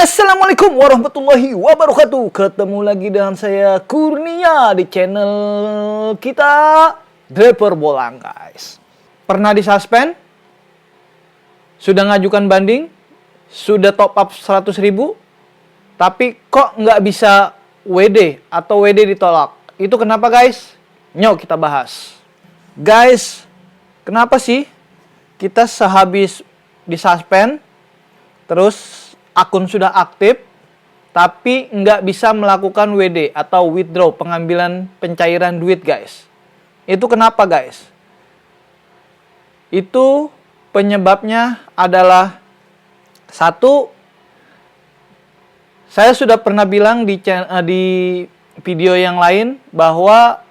Assalamualaikum warahmatullahi wabarakatuh. Ketemu lagi dengan saya Kurnia di channel kita Draper Bolang, guys. Pernah disuspend? Sudah ngajukan banding? Sudah top up 100.000? Tapi kok nggak bisa WD atau WD ditolak? Itu kenapa, guys? Nyok kita bahas. Guys, kenapa sih kita sehabis disuspend terus akun sudah aktif, tapi nggak bisa melakukan WD atau withdraw, pengambilan pencairan duit, guys? Itu kenapa, guys? Itu penyebabnya adalah satu, saya sudah pernah bilang di video yang lain bahwa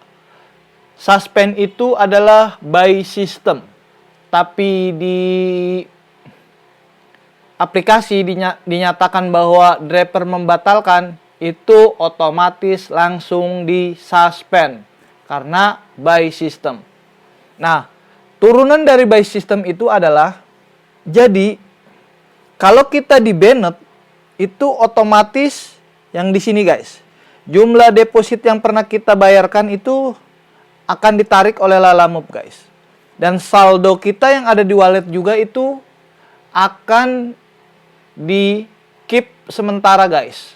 suspend itu adalah by system, tapi di aplikasi dinyatakan bahwa Draper membatalkan, itu otomatis langsung disuspend karena by system. Nah, turunan dari by system itu adalah, jadi kalau kita di banned itu otomatis yang di sini, guys, jumlah deposit yang pernah kita bayarkan itu akan ditarik oleh Lalamove, guys. Dan saldo kita yang ada di wallet juga itu akan di keep sementara, guys,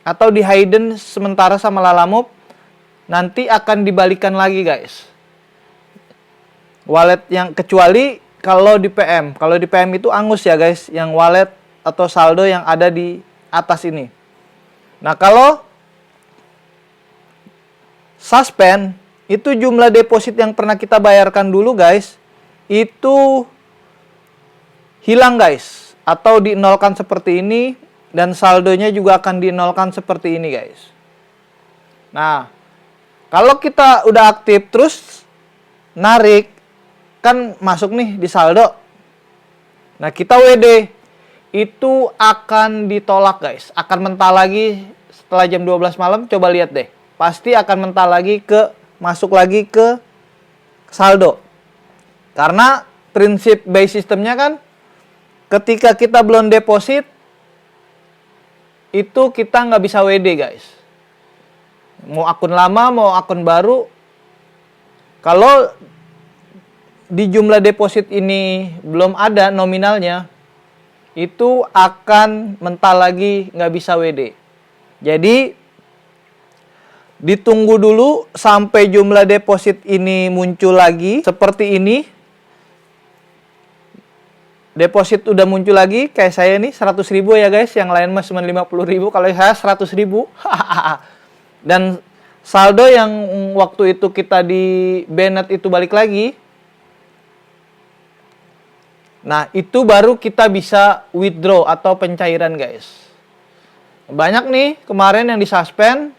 atau di hidden sementara sama Lalamove. Nanti akan dibalikan lagi, guys, wallet yang, kecuali kalau di PM. Kalau di PM itu angus ya, guys, yang wallet atau saldo yang ada di atas ini. Nah, kalau suspend itu jumlah deposit yang pernah kita bayarkan dulu, guys, itu hilang, guys, atau dinolkan seperti ini, dan saldonya juga akan dinolkan seperti ini, guys. Nah, kalau kita udah aktif terus narik, kan masuk nih di saldo. Nah, kita WD itu akan ditolak, guys. Akan mental lagi setelah jam 12 malam, coba lihat deh. Pasti akan mental lagi masuk lagi ke saldo. Karena prinsip by systemnya kan, ketika kita belum deposit, itu kita nggak bisa WD, guys. Mau akun lama, mau akun baru. Kalau di jumlah deposit ini belum ada nominalnya, itu akan mental lagi, nggak bisa WD. Jadi, ditunggu dulu sampai jumlah deposit ini muncul lagi, seperti ini. Deposit udah muncul lagi, kayak saya nih 100.000 ya, guys. Yang lain mah cuma 50.000, kalau saya 100.000. Dan saldo yang waktu itu kita di banned itu balik lagi. Nah, itu baru kita bisa withdraw atau pencairan, guys. Banyak nih kemarin yang disuspend,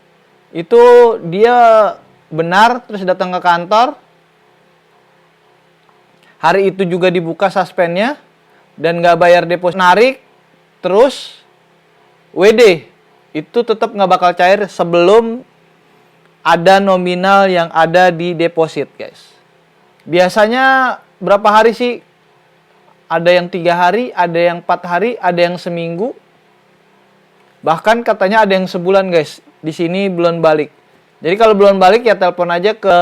itu dia benar terus datang ke kantor. Hari itu juga dibuka suspendnya, dan nggak bayar deposit, narik terus WD, itu tetap nggak bakal cair sebelum ada nominal yang ada di deposit, guys. Biasanya berapa hari sih? Ada yang 3 hari, ada yang 4 hari, ada yang seminggu, bahkan katanya ada yang sebulan, guys. Di sini belum balik. Jadi kalau belum balik ya telepon aja ke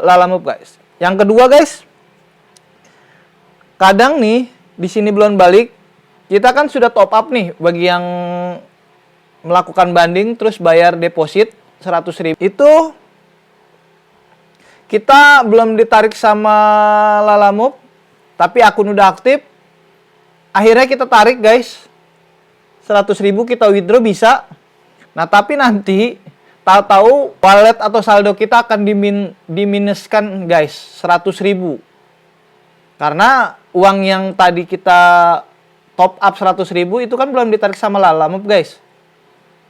Lalamove, guys. Yang kedua, guys, kadang nih di sini belum balik, kita kan sudah top up nih bagi yang melakukan banding terus bayar deposit 100.000. Itu kita belum ditarik sama Lalamove, tapi akun udah aktif. Akhirnya kita tarik, guys, 100.000 kita withdraw bisa. Nah, tapi nanti tahu-tahu wallet atau saldo kita akan diminuskan, guys, 100.000. Karena uang yang tadi kita top up 100.000 itu kan belum ditarik sama Lalamove, guys.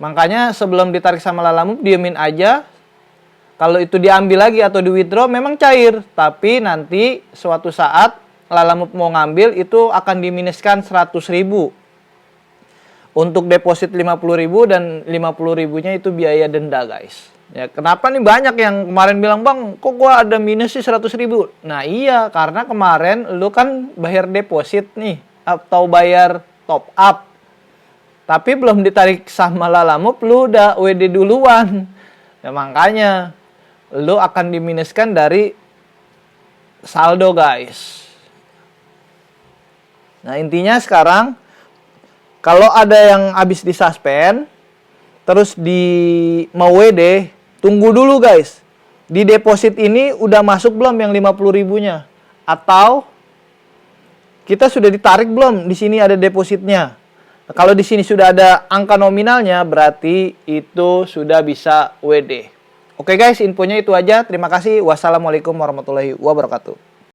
Makanya sebelum ditarik sama Lalamove, diemin aja. Kalau itu diambil lagi atau di withdraw memang cair, tapi nanti suatu saat Lalamove mau ngambil, itu akan diminuskan 100.000. Untuk deposit 50.000 dan 50.000-nya itu biaya denda, guys. Ya, kenapa nih banyak yang kemarin bilang, "Bang, kok gua ada minus sih 100.000?" Nah, iya, karena kemarin lu kan bayar deposit nih atau bayar top up. tapi belum ditarik sama Lalamove, lu udah WD duluan. Nah, makanya lu akan diminuskan dari saldo, guys. Nah, intinya sekarang kalau ada yang habis disuspend terus mau WD, tunggu dulu, guys. Di deposit ini udah masuk belum yang 50 ribunya? Atau kita sudah ditarik belum? Di sini ada depositnya. Nah, kalau di sini sudah ada angka nominalnya, berarti itu sudah bisa WD. Oke guys, infonya itu aja. Terima kasih. Wassalamualaikum warahmatullahi wabarakatuh.